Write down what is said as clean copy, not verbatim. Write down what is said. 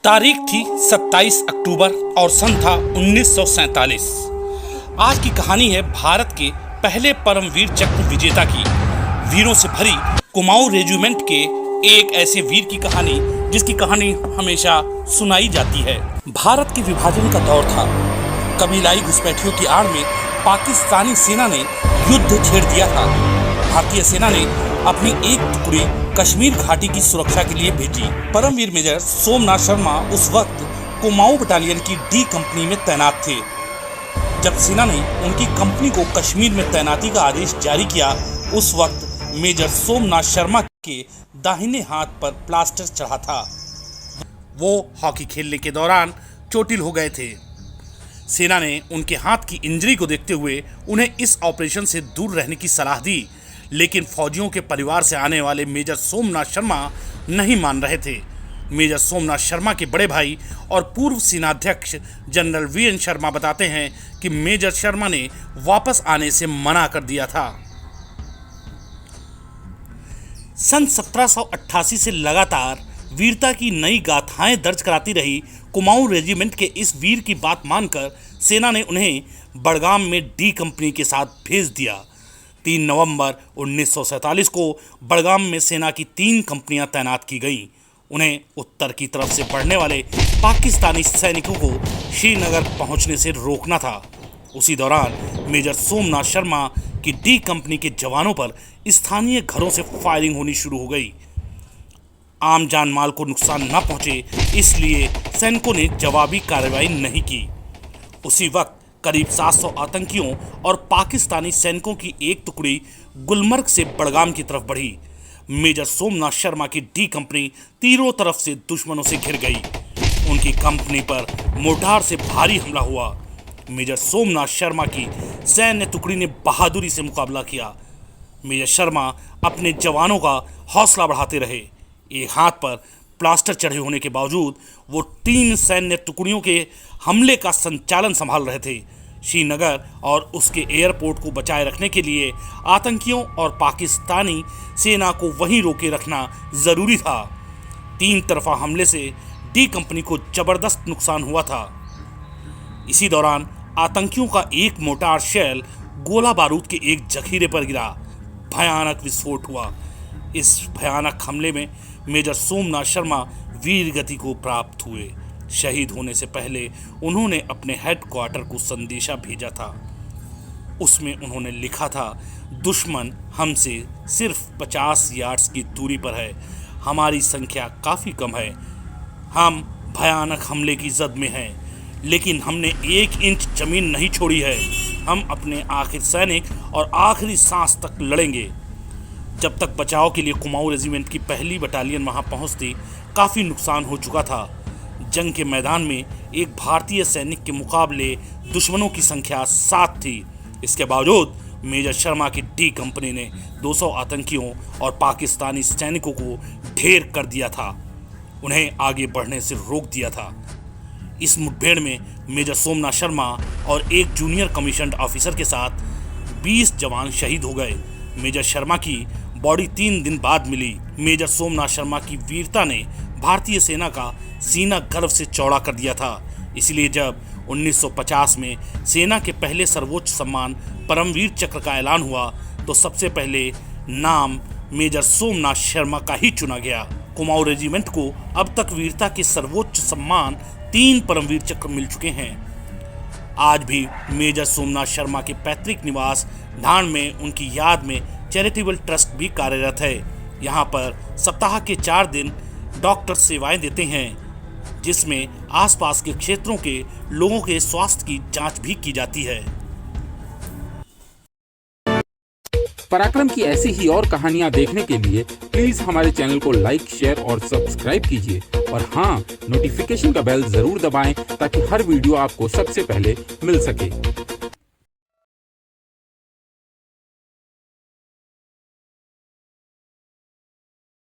तारीख थी 27 अक्टूबर और सन था 1947। आज की कहानी है भारत के पहले परमवीर चक्र विजेता की, वीरों से भरी कुमाऊं रेजिमेंट के एक ऐसे वीर की कहानी जिसकी कहानी हमेशा सुनाई जाती है। भारत के विभाजन का दौर था। कबीलाई घुसपैठियों की आड़ में पाकिस्तानी सेना ने युद्ध छेड़ दिया था। भारतीय सेना ने अपनी एक टुकड़ी कश्मीर घाटी की सुरक्षा के लिए भेजी। परमवीर मेजर सोमनाथ शर्मा उस वक्त कुमाऊं बटालियन की डी कंपनी में तैनात थे। जब सेना ने उनकी कंपनी को कश्मीर में तैनाती का आदेश जारी किया, उस वक्त मेजर सोमनाथ शर्मा के दाहिने हाथ पर प्लास्टर चढ़ा था। वो हॉकी खेलने के दौरान चोटिल हो गए थे। सेना ने उनके हाथ की इंजरी को देखते हुए उन्हें इस ऑपरेशन से दूर रहने की सलाह दी, लेकिन फौजियों के परिवार से आने वाले मेजर सोमनाथ शर्मा नहीं मान रहे थे। मेजर सोमनाथ शर्मा के बड़े भाई और पूर्व सेनाध्यक्ष जनरल वीएन शर्मा बताते हैं कि मेजर शर्मा ने वापस आने से मना कर दिया था। सन 1788 से लगातार वीरता की नई गाथाएं दर्ज कराती रही कुमाऊं रेजिमेंट के इस वीर की बात मानकर सेना ने उन्हें बड़गाम में डी कंपनी के साथ भेज दिया। 3 नवंबर 1947 को बड़गाम में सेना की 3 कंपनियां तैनात की गईं। उन्हें उत्तर की तरफ से बढ़ने वाले पाकिस्तानी सैनिकों को श्रीनगर पहुंचने से रोकना था। उसी दौरान मेजर सोमनाथ शर्मा की डी कंपनी के जवानों पर स्थानीय घरों से फायरिंग होनी शुरू हो गई। आम जान माल को नुकसान न पहुंचे, इसलिए सैनिकों ने जवाबी कार्रवाई नहीं की। उसी वक्त करीब 700 आतंकियों और पाकिस्तानी सैनिकों की एक टुकड़ी गुलमर्ग से बड़गाम की तरफ बढ़ी। मेजर सोमनाथ शर्मा की डी कंपनी तीनों तरफ से दुश्मनों से घिर गई। उनकी कंपनी पर मोर्टार से भारी हमला हुआ। मेजर सोमनाथ शर्मा की सैन्य टुकड़ी ने बहादुरी से मुकाबला किया। मेजर शर्मा अपने जवानों का हौसला बढ़ाते रहे। एक हाथ पर प्लास्टर चढ़े होने के बावजूद वो 3 सैन्य टुकड़ियों के हमले का संचालन संभाल रहे थे। श्रीनगर और उसके एयरपोर्ट को बचाए रखने के लिए आतंकियों और पाकिस्तानी सेना को वहीं रोके रखना जरूरी था। 3 तरफा हमले से डी कंपनी को जबरदस्त नुकसान हुआ था। इसी दौरान आतंकियों का एक मोर्टार शेल गोला बारूद के एक जखीरे पर गिरा। भयानक विस्फोट हुआ। इस भयानक हमले में मेजर सोमनाथ शर्मा वीर गति को प्राप्त हुए। शहीद होने से पहले उन्होंने अपने हेडक्वार्टर को संदेशा भेजा था। उसमें उन्होंने लिखा था, दुश्मन हमसे सिर्फ 50 यार्ड्स की दूरी पर है। हमारी संख्या काफ़ी कम है। हम भयानक हमले की जद में हैं, लेकिन हमने 1 इंच जमीन नहीं छोड़ी है। हम अपने आखिर सैनिक और आखिरी सांस तक लड़ेंगे। जब तक बचाव के लिए कुमाऊं रेजिमेंट की पहली बटालियन वहां पहुंचती, काफ़ी नुकसान हो चुका था। जंग के मैदान में एक भारतीय सैनिक के मुकाबले दुश्मनों की संख्या 7 थी। इसके बावजूद मेजर शर्मा की डी कंपनी ने 200 आतंकियों और पाकिस्तानी सैनिकों को ढेर कर दिया था। उन्हें आगे बढ़ने से रोक दिया था। इस मुठभेड़ में मेजर सोमनाथ शर्मा और एक जूनियर कमीशन्ड ऑफिसर के साथ 20 जवान शहीद हो गए। मेजर शर्मा की बॉडी 3 दिन बाद मिली। मेजर सोमनाथ शर्मा की वीरता ने भारतीय सेना का सीना गर्व से चौड़ा कर दिया था। इसलिए जब 1950 में सेना के पहले सर्वोच्च सम्मान परमवीर चक्र का ऐलान हुआ, तो सबसे पहले नाम मेजर सोमनाथ शर्मा का ही चुना गया। कुमाऊं रेजिमेंट को अब तक वीरता के सर्वोच्च सम्मान 3 परमवीर चक्र मिल चुके हैं। आज भी मेजर सोमनाथ शर्मा के पैतृक निवास ढांड में उनकी याद में चैरिटेबल ट्रस्ट भी कार्यरत है। यहाँ पर सप्ताह के 4 दिन डॉक्टर सेवाएं देते हैं, जिसमें आसपास के क्षेत्रों के लोगों के स्वास्थ्य की जांच भी की जाती है। पराक्रम की ऐसी ही और कहानियां देखने के लिए प्लीज हमारे चैनल को लाइक, शेयर और सब्सक्राइब कीजिए। और हाँ, नोटिफिकेशन का बेल जरूर दबाएं ताकि हर वीडियो आपको सबसे पहले मिल सके।